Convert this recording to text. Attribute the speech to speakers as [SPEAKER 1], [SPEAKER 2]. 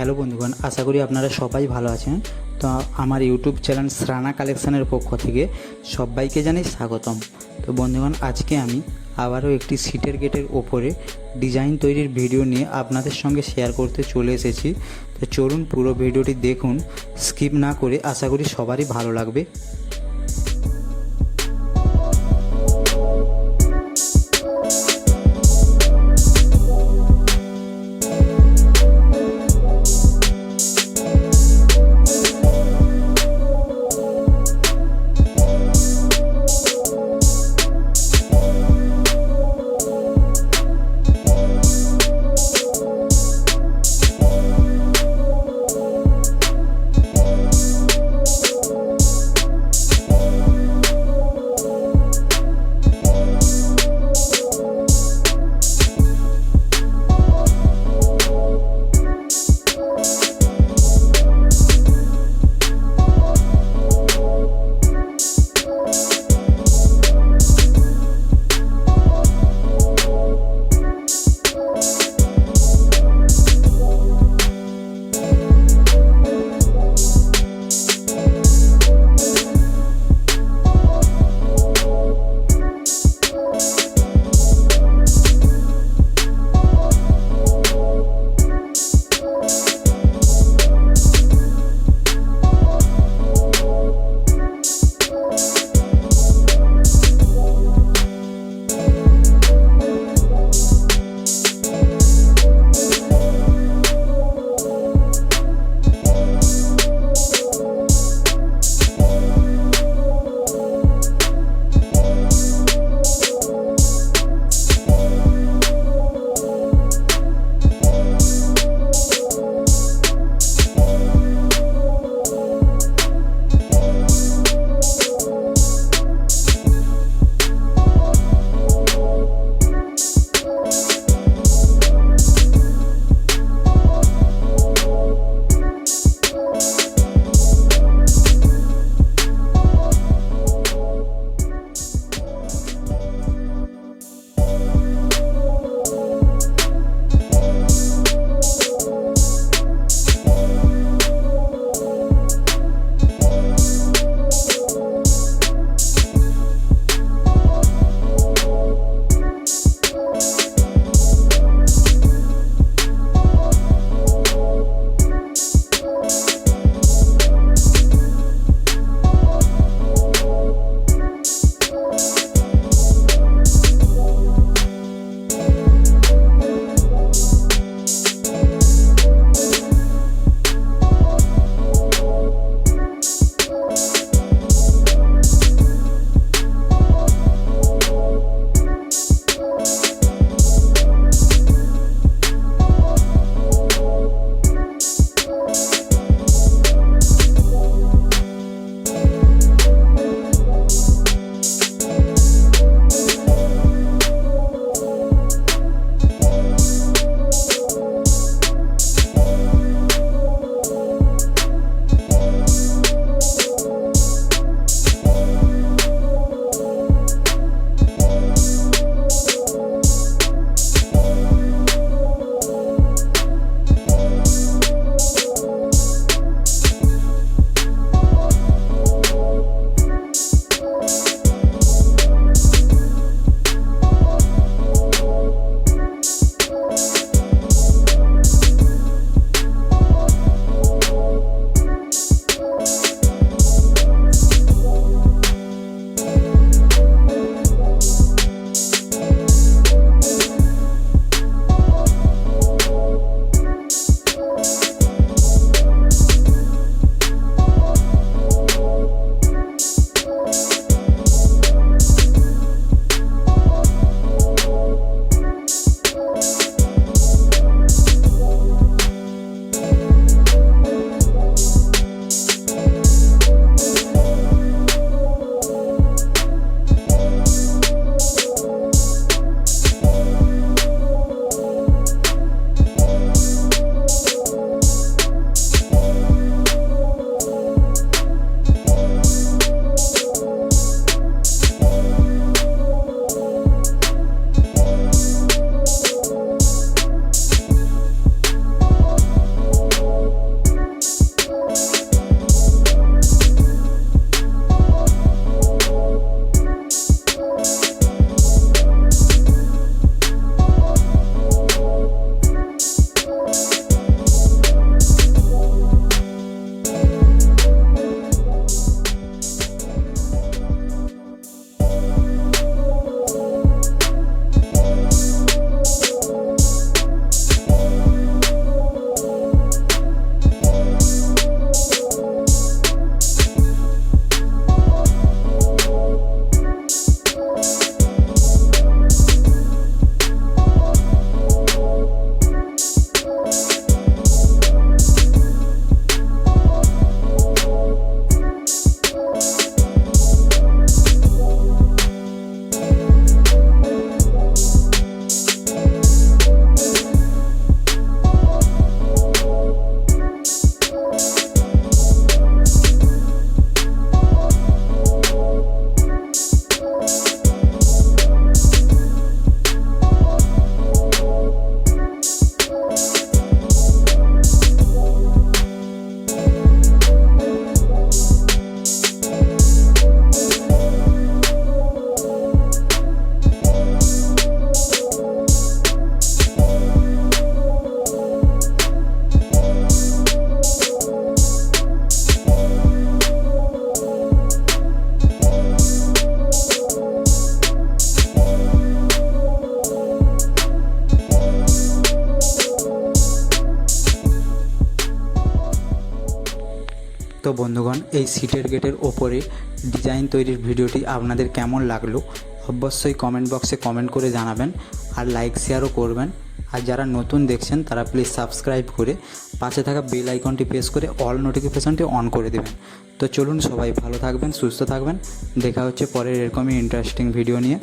[SPEAKER 1] হ্যালো বন্ধুগণ, আশা করি আপনারা সবাই ভালো আছেন। তো আমার ইউটিউব চ্যানেল শ্রানা কালেকশনের পক্ষ থেকে সবাইকে জানাই স্বাগতম। তো বন্ধুগণ, আজকে আমি আবারও একটি সিটের গেটের ওপরে ডিজাইন তৈরির ভিডিও নিয়ে আপনাদের সঙ্গে শেয়ার করতে চলে এসেছি। তো চলুন পুরো ভিডিওটি দেখুন, স্কিপ না করে। আশা করি সবারই ভালো লাগবে। বন্ধুগণ, এই সিটের গেটের ওপরে ডিজাইন তৈরির ভিডিওটি আপনাদের কেমন লাগলো অবশ্যই কমেন্ট বক্সে কমেন্ট করে জানাবেন, আর লাইক শেয়ারও করবেন। আর যারা নতুন দেখছেন তারা প্লিজ সাবস্ক্রাইব করে পাশে থাকা বেল আইকনটি প্রেস করে অল নোটিফিকেশনটি অন করে দেবেন। তো চলুন, সবাই ভালো থাকবেন, সুস্থ থাকবেন। দেখা হচ্ছে পরের এরকমই ইন্টারেস্টিং ভিডিও নিয়ে।